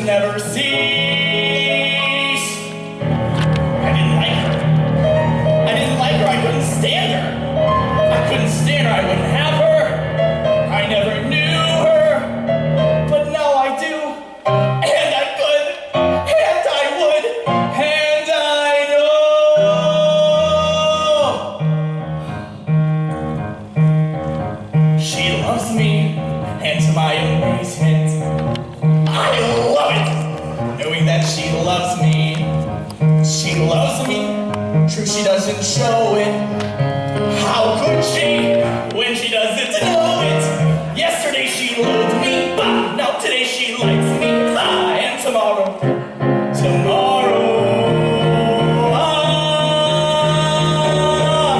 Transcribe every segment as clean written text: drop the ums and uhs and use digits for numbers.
Never cease. I didn't like her. I couldn't stand her. I couldn't stand her. I wouldn't have her. I never knew her. But now I do. And I could. And I would. And I know. She loves me. And to my amazement, I love it, knowing that she loves me. She loves me, true she doesn't show it. How could she, when she doesn't know it? Yesterday she loathed me, now today she likes me, and tomorrow,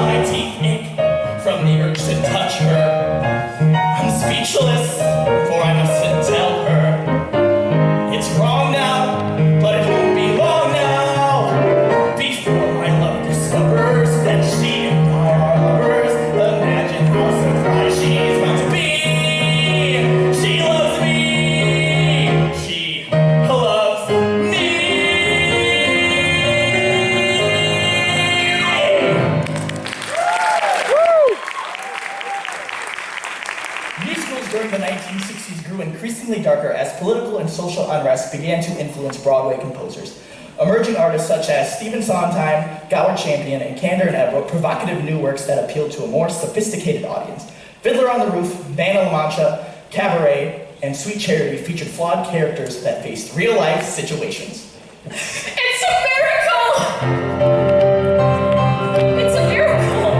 my teeth ache from the urge to touch her. I'm speechless, for I mustn't tell her. It's wrong now, but it won't be long now before my love discovers that she and I are lovers. Imagine how surprised she's about to be. She loves me. She loves me. Musicals during the 1960s grew increasingly darker as political and social unrest began to influence Broadway composers. Emerging artists such as Stephen Sondheim, Gower Champion, and Kander and Ebb wrote provocative new works that appealed to a more sophisticated audience. Fiddler on the Roof, Band of La Mancha, Cabaret, and Sweet Charity featured flawed characters that faced real-life situations. It's a miracle! It's a miracle!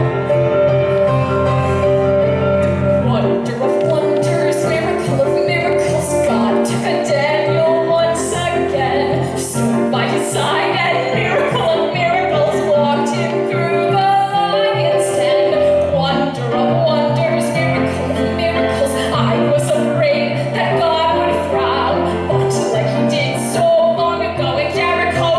Wonder of wonders, miracle of miracles, God took a Daniel once again, stood by his side and miracle of miracles walked him through the lion's den. Wonder of wonders, miracle of miracles, I was afraid that God would frown, but like he did so long ago in Jericho,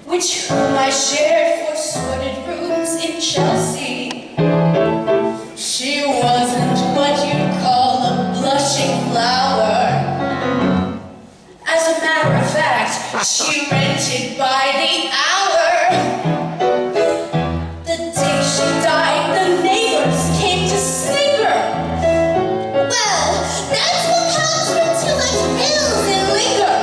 which whom I shared 4 sordid rooms in Chelsea. She wasn't what you'd call a blushing flower. As a matter of fact, she rented by the hour. The day she died, the neighbors came to sing her. Well, that's what comes with too much pills and liquor.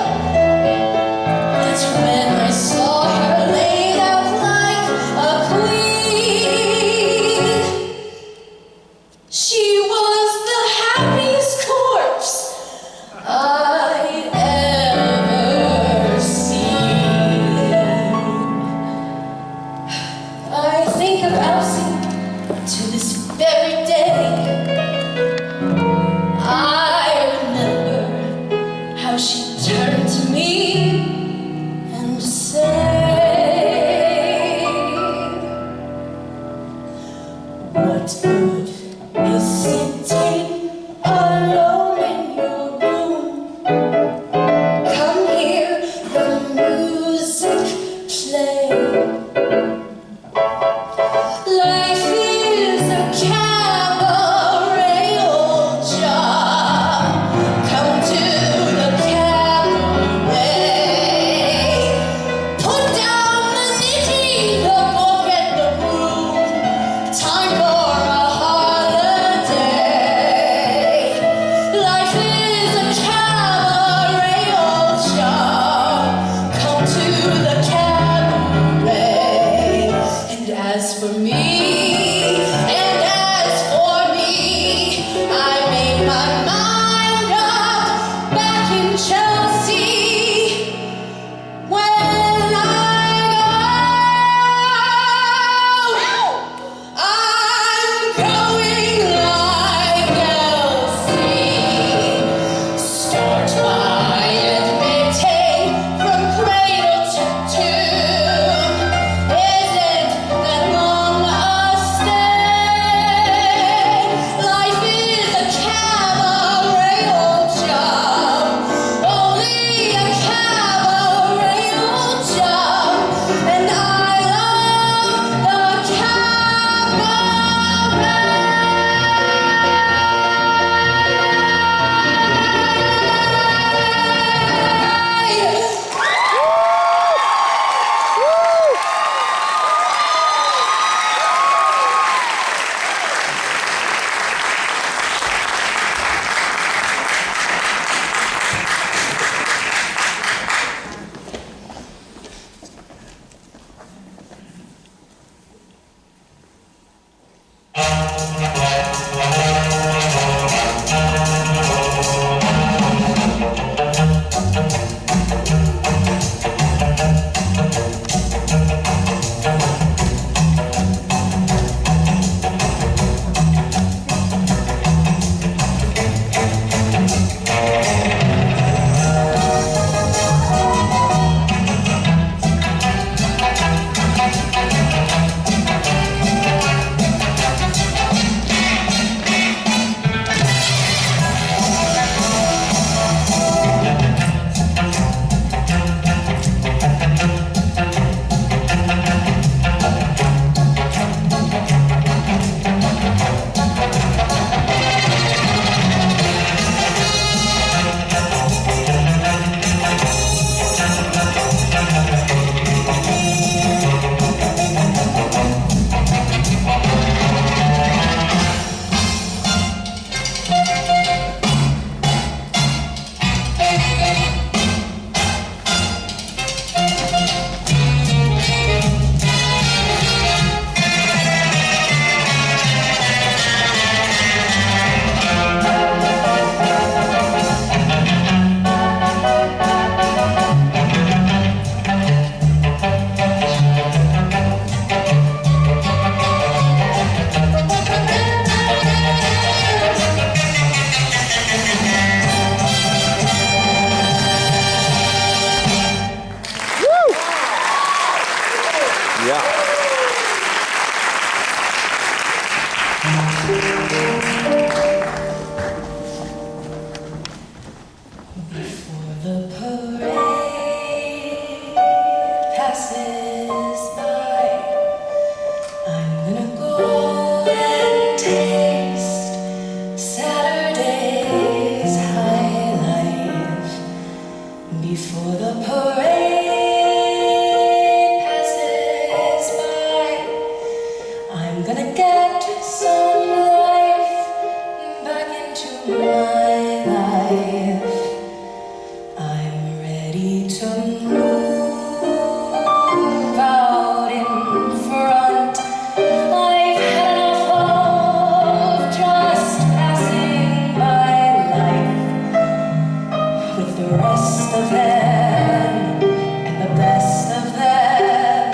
But when I saw her laid out like a queen, she was the happiest corpse I'd ever seen. parade passes by, I'm gonna get some life back into my life. I'm ready to move out in front. I've had enough of just passing my life with the rest of them and the best of them.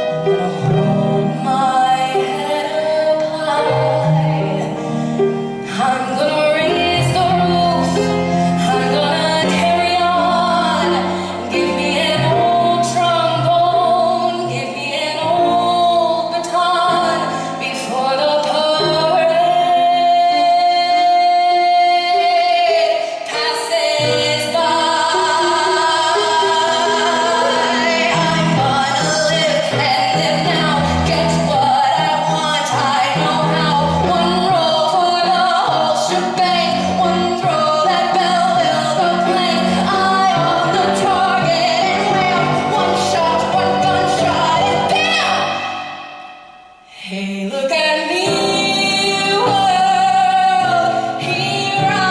I'm gonna hold my head up high. I'm gonna raise the roof. I'm gonna carry on. Give me an old trombone. Give me an old baton before the parade passes by. I'm gonna live and live now. Get what I want. I know how. One roll for the whole shebang. One throw that bell will go clang. Eye on the target and wham. One shot, one gunshot and bam! Hey, look at me, world. Here I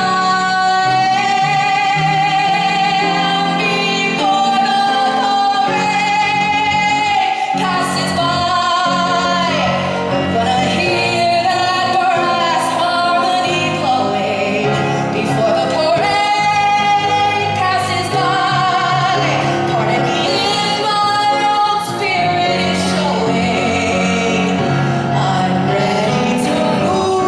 am before the parade passes by. I'm gonna hear that brass harmony blowing before the parade passes by. Pardon me if my old spirit is showing. I'm ready to move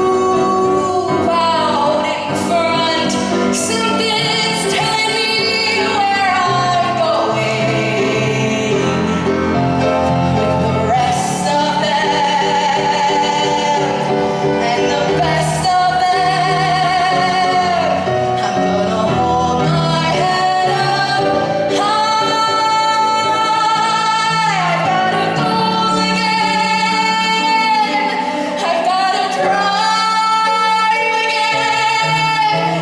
out in front. Something's telling me where I'm going. With the rest of them and the best of them, I'm gonna hold my head up high. I gotta go again. I gotta drive again.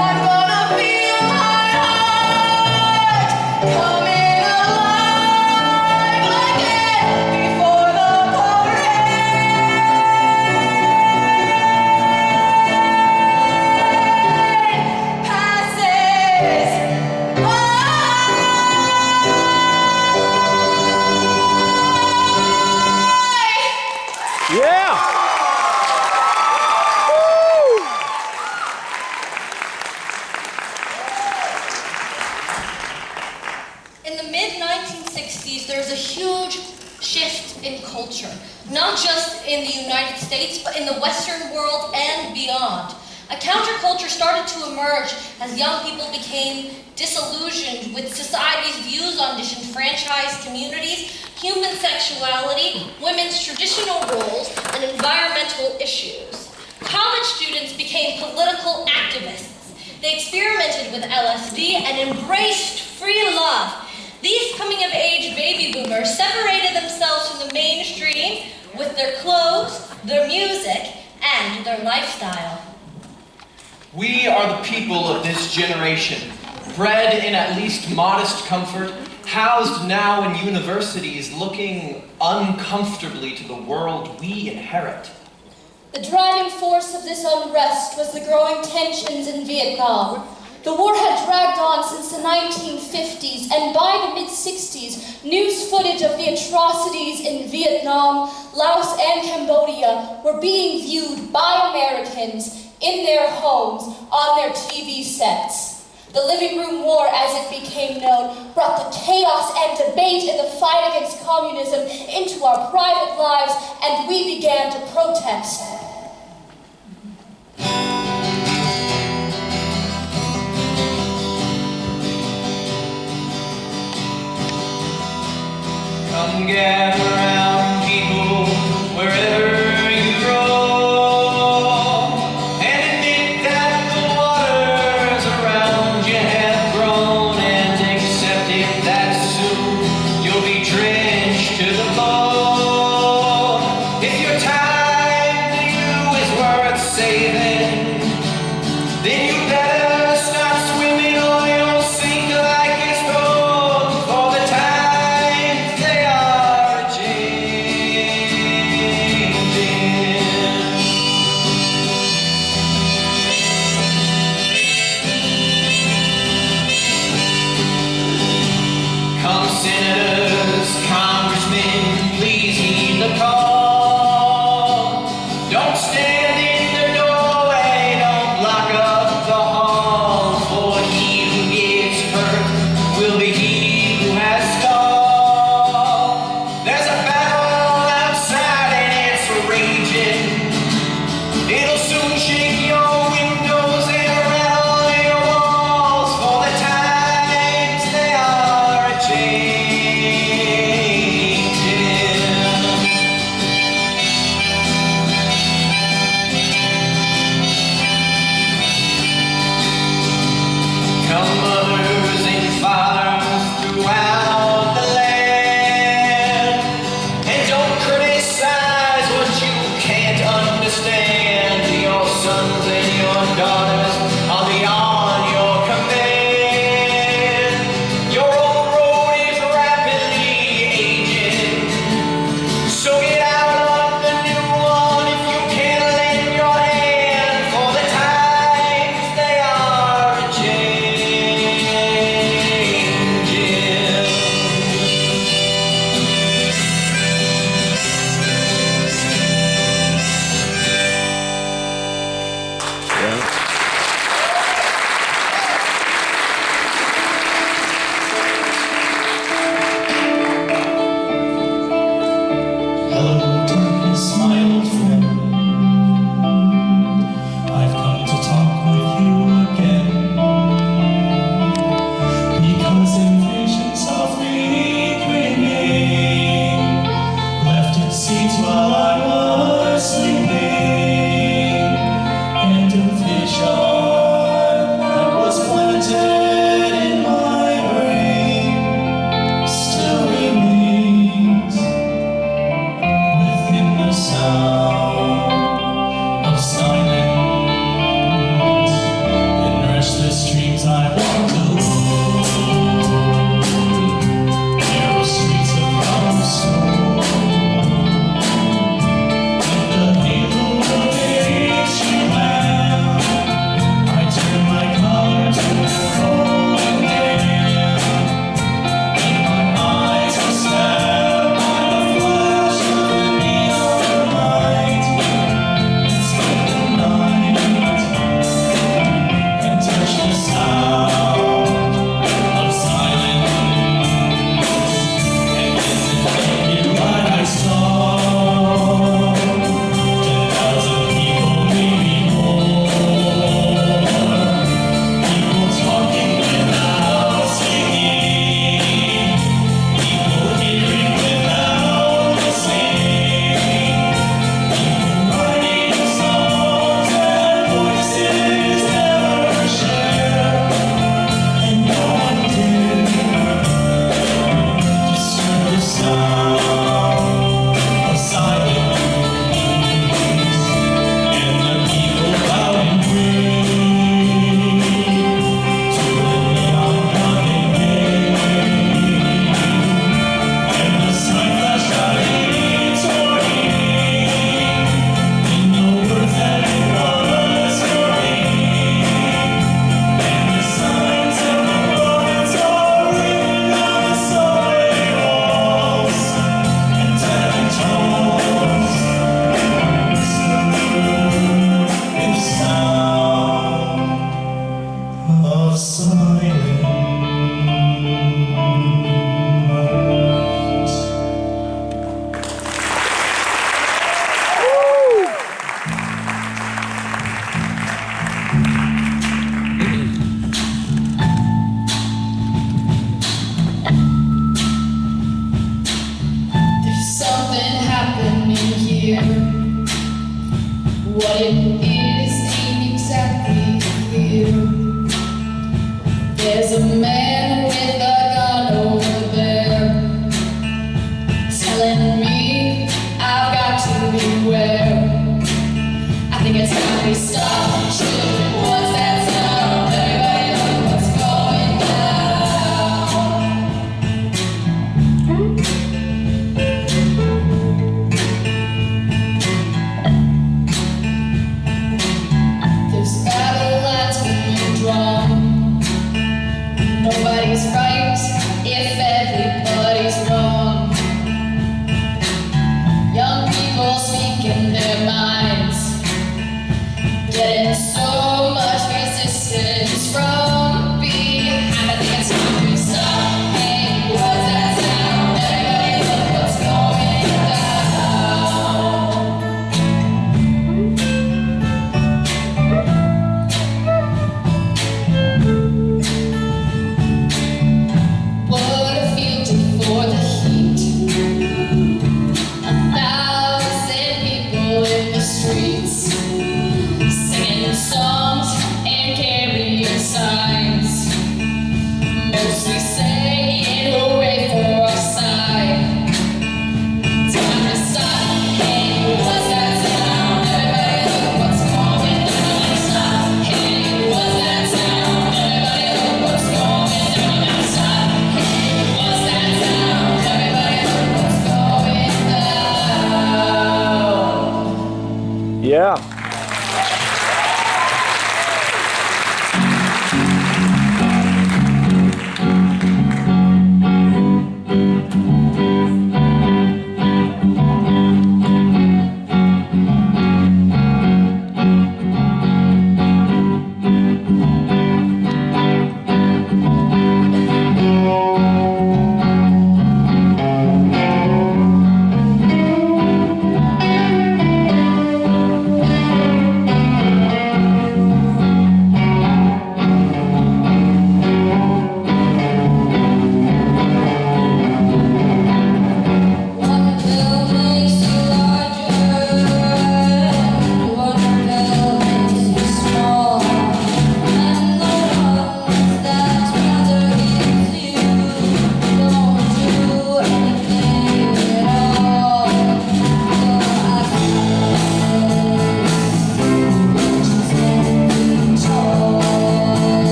I'm gonna feel my heart coming alive again before the parade passes by. Yeah! In the mid-1960s, there was a huge shift in culture, not just in the United States, but in the Western world and beyond. A counterculture started to emerge as young people became disillusioned with society's views on disenfranchised communities, human sexuality, women's traditional roles, and environmental issues. College students became political activists. They experimented with LSD and embraced free love. These coming-of-age baby boomers separated themselves from the mainstream with their clothes, their music, and their lifestyle. We are the people of this generation, bred in at least modest comfort, housed now in universities, looking uncomfortably to the world we inherit. The driving force of this unrest was the growing tensions in Vietnam. The war had dragged on since the 1950s, and by the mid-60s, news footage of the atrocities in Vietnam, Laos, and Cambodia were being viewed by Americans in their homes, on their TV sets. The living room war, as it became known, brought the chaos and debate in the fight against communism into our private lives, and we began to protest. Come gather round, people, wherever you roam, and admit that the waters around you have grown, and accept it that soon you'll be drenched to the bone. If your time to you is worth saving, then you better start swimming or you'll sink like a stone, for the senators, congressmen, please heed the call. Don't stand in the doorway, don't block up the hall, for he who gets hurt will be he who has stalled. There's a battle outside and it's raging. It'll soon shake your windows and rattle your walls, for the times they are a-changin'.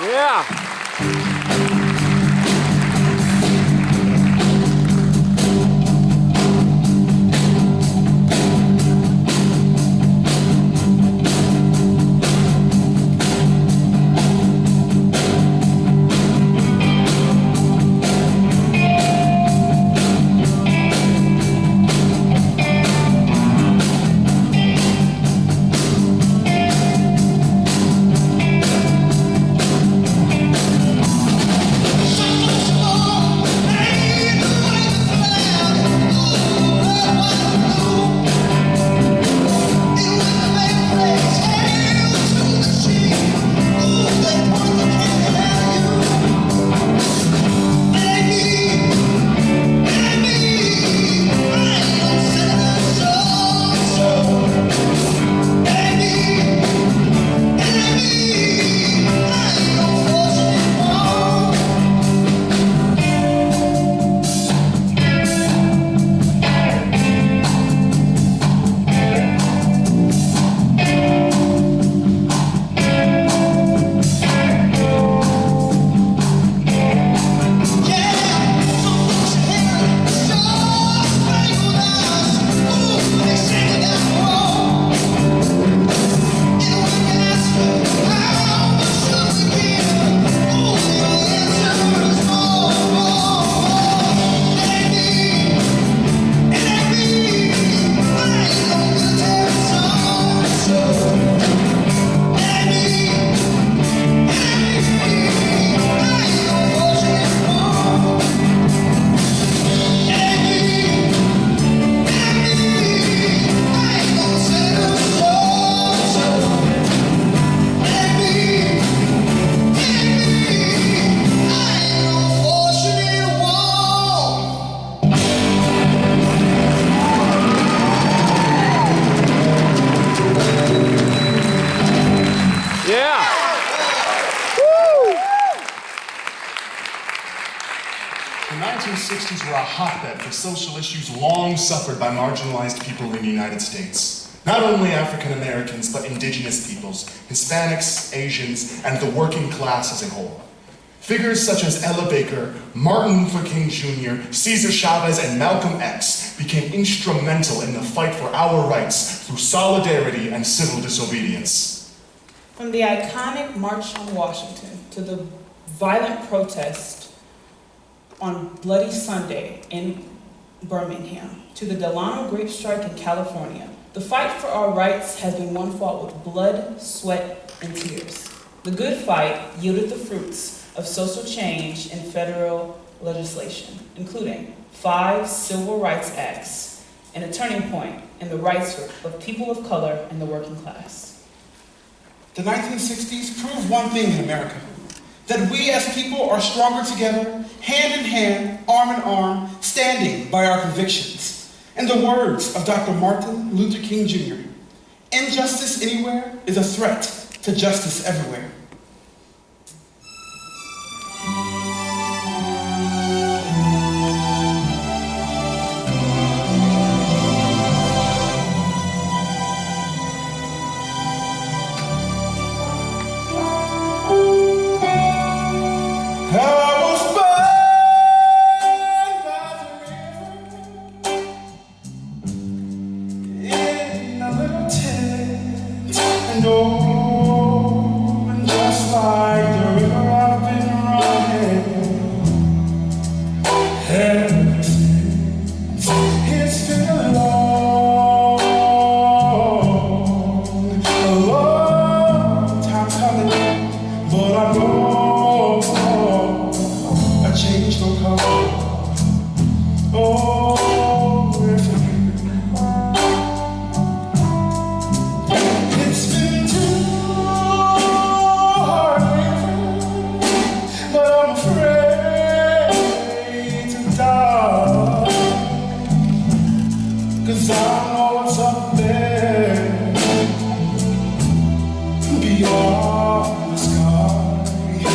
Yeah. The 1960s were a hotbed for social issues long suffered by marginalized people in the United States. Not only African Americans, but indigenous peoples, Hispanics, Asians, and the working class as a whole. Figures such as Ella Baker, Martin Luther King Jr., Cesar Chavez, and Malcolm X became instrumental in the fight for our rights through solidarity and civil disobedience. From the iconic March on Washington to the violent protest on Bloody Sunday in Birmingham, to the Delano grape strike in California, the fight for our rights has been one fought with blood, sweat, and tears. The good fight yielded the fruits of social change in federal legislation, including 5 Civil Rights Acts and a turning point in the rights of people of color and the working class. The 1960s proved one thing in America, that we as people are stronger together, hand in hand, arm in arm, standing by our convictions. In the words of Dr. Martin Luther King Jr., injustice anywhere is a threat to justice everywhere. Beyond the sky.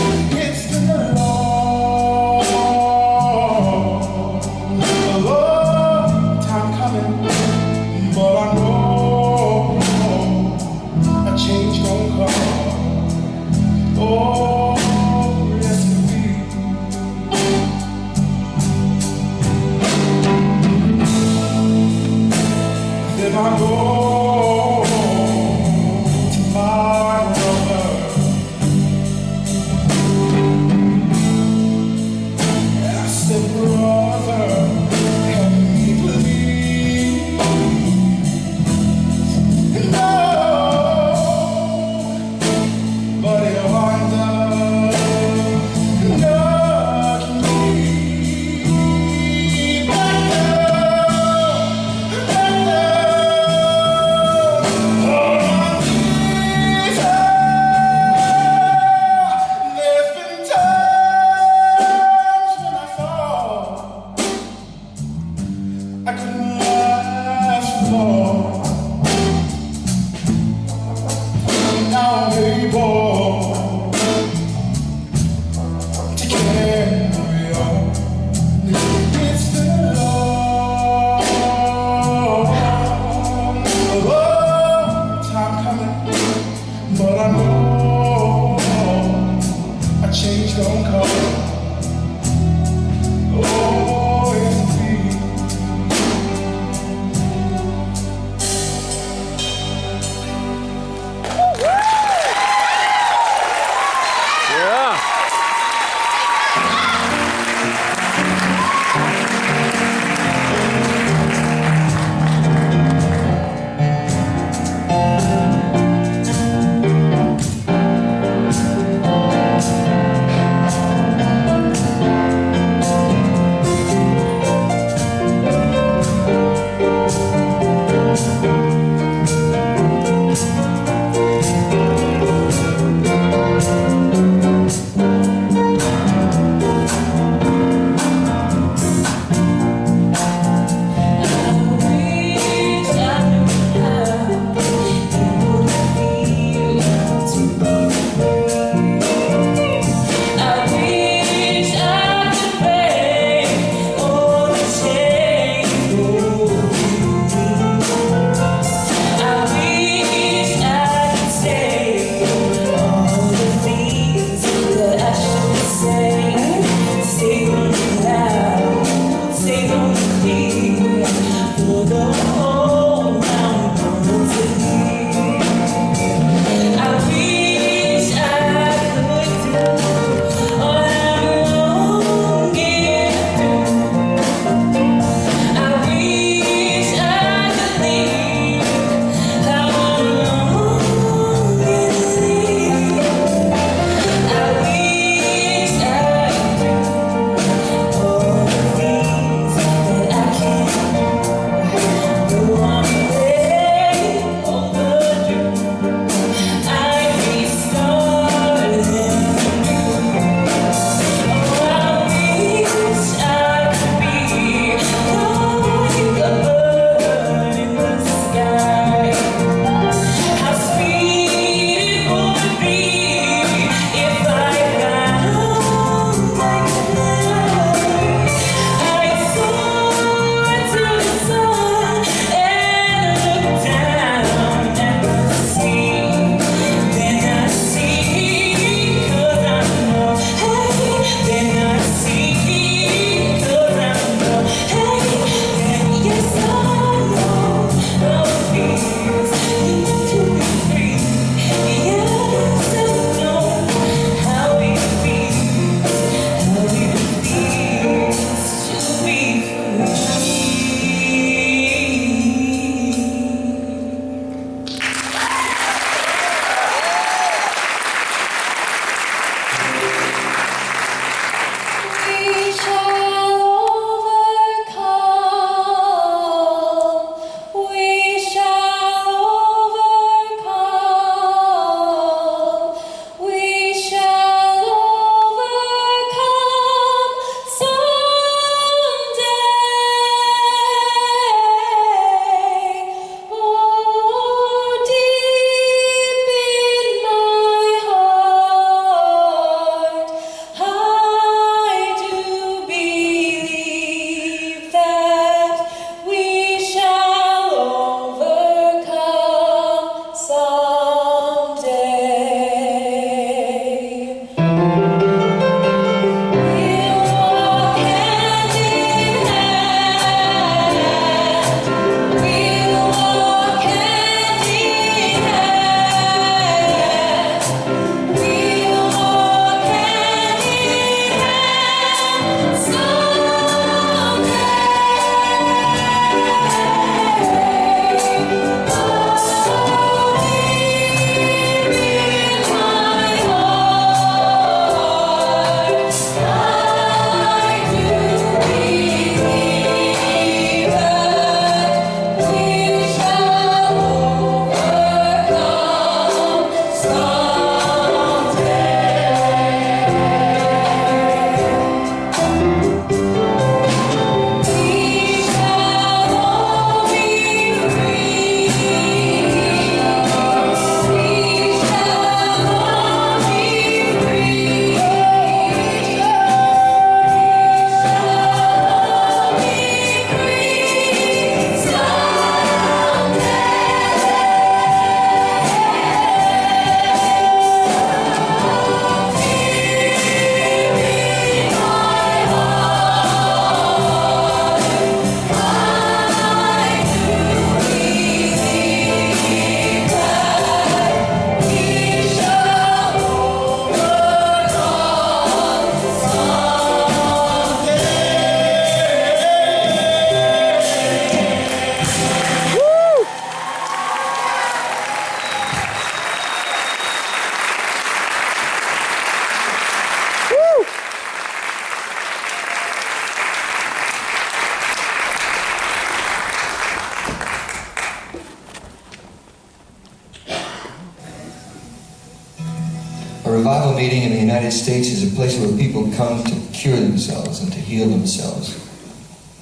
United States is a place where people come to cure themselves and to heal themselves,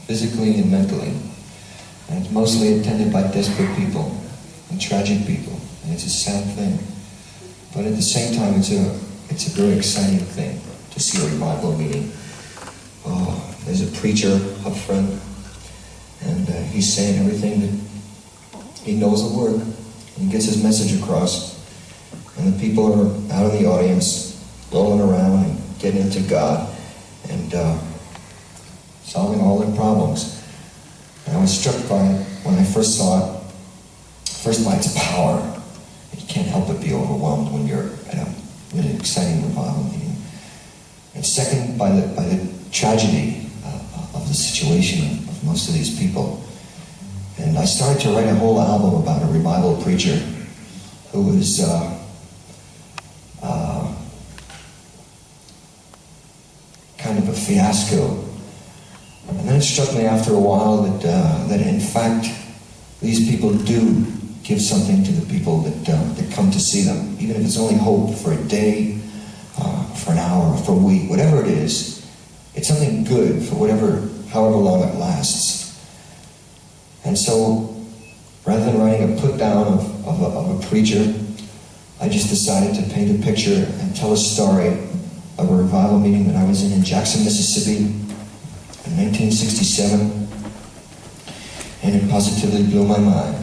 physically and mentally. And it's mostly attended by desperate people and tragic people, and it's a sad thing. But at the same time, it's a very exciting thing to see a revival meeting. Oh, there's a preacher up front, and he's saying everything that he knows will work. He gets his message across, and the people are out in the audience, rolling around and getting into God, and solving all their problems. And I was struck by it when I first saw it, first by its power. You can't help but be overwhelmed when you're at a really exciting revival meeting. And second, by the tragedy of the situation of most of these people. And I started to write a whole album about a revival preacher who was kind of a fiasco. And then it struck me after a while that in fact these people do give something to the people that come to see them, even if it's only hope for a day, for an hour, for a week, whatever it is. It's something good for however long it lasts. And so, rather than writing a put down of a preacher, I just decided to paint a picture and tell a story of a revival meeting that I was in Jackson, Mississippi in 1967, and it positively blew my mind.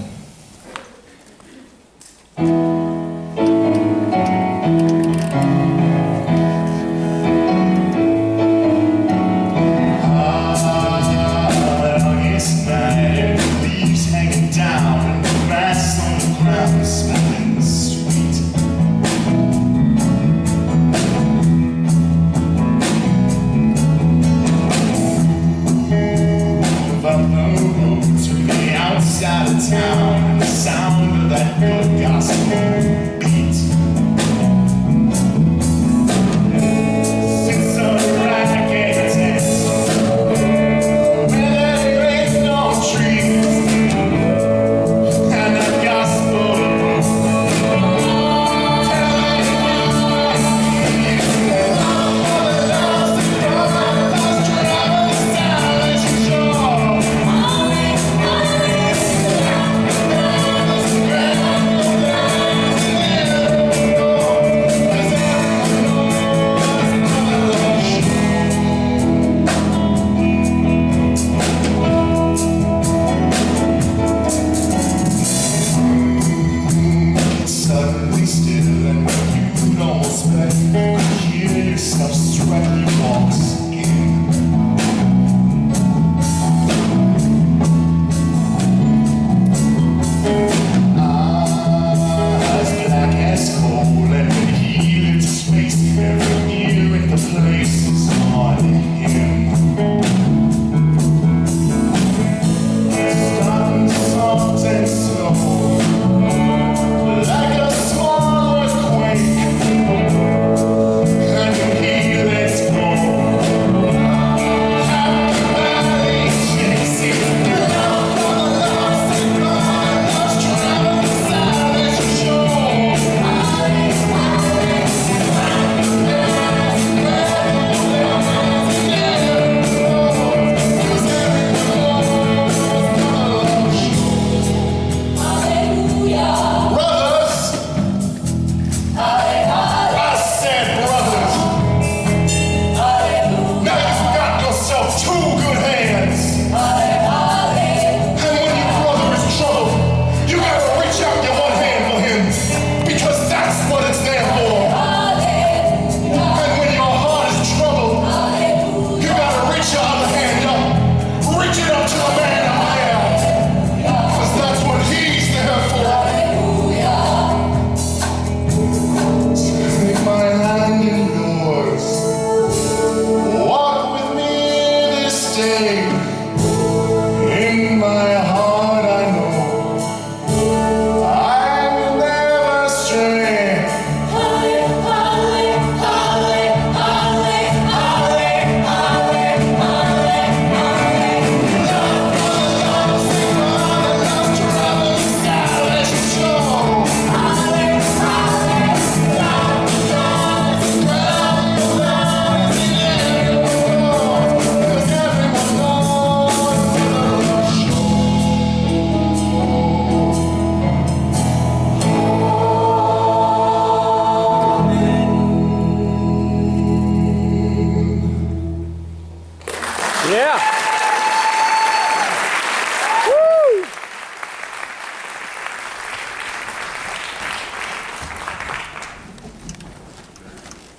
Yeah.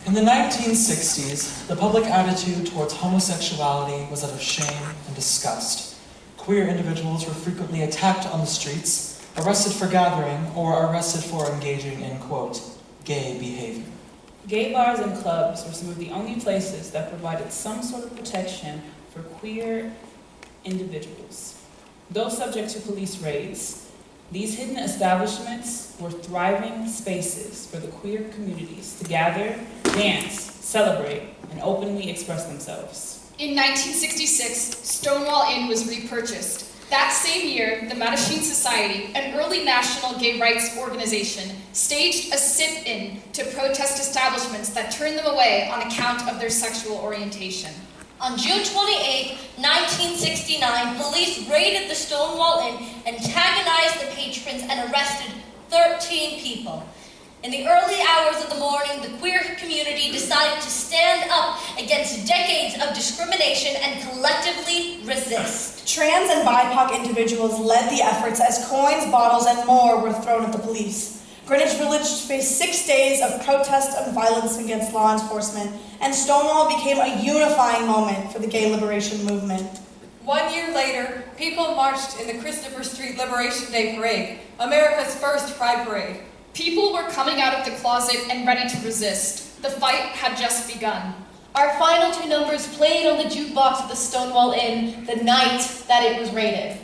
In the 1960s, the public attitude towards homosexuality was that of shame and disgust. Queer individuals were frequently attacked on the streets, arrested for gathering, or arrested for engaging in, quote, gay behavior. Gay bars and clubs were some of the only places that provided some sort of protection for queer individuals. Though subject to police raids, these hidden establishments were thriving spaces for the queer communities to gather, dance, celebrate, and openly express themselves. In 1966, Stonewall Inn was repurchased. That same year, the Mattachine Society, an early national gay rights organization, staged a sit-in to protest establishments that turned them away on account of their sexual orientation. On June 28, 1969, police raided the Stonewall Inn, antagonized the patrons, and arrested 13 people. In the early hours of the morning, the queer community decided to stand up against decades of discrimination and collectively resist. Trans and BIPOC individuals led the efforts as coins, bottles, and more were thrown at the police. Greenwich Village faced 6 days of protest and violence against law enforcement, and Stonewall became a unifying moment for the gay liberation movement. 1 year later, people marched in the Christopher Street Liberation Day Parade, America's first pride parade. People were coming out of the closet and ready to resist. The fight had just begun. Our final two numbers played on the jukebox at the Stonewall Inn the night that it was raided.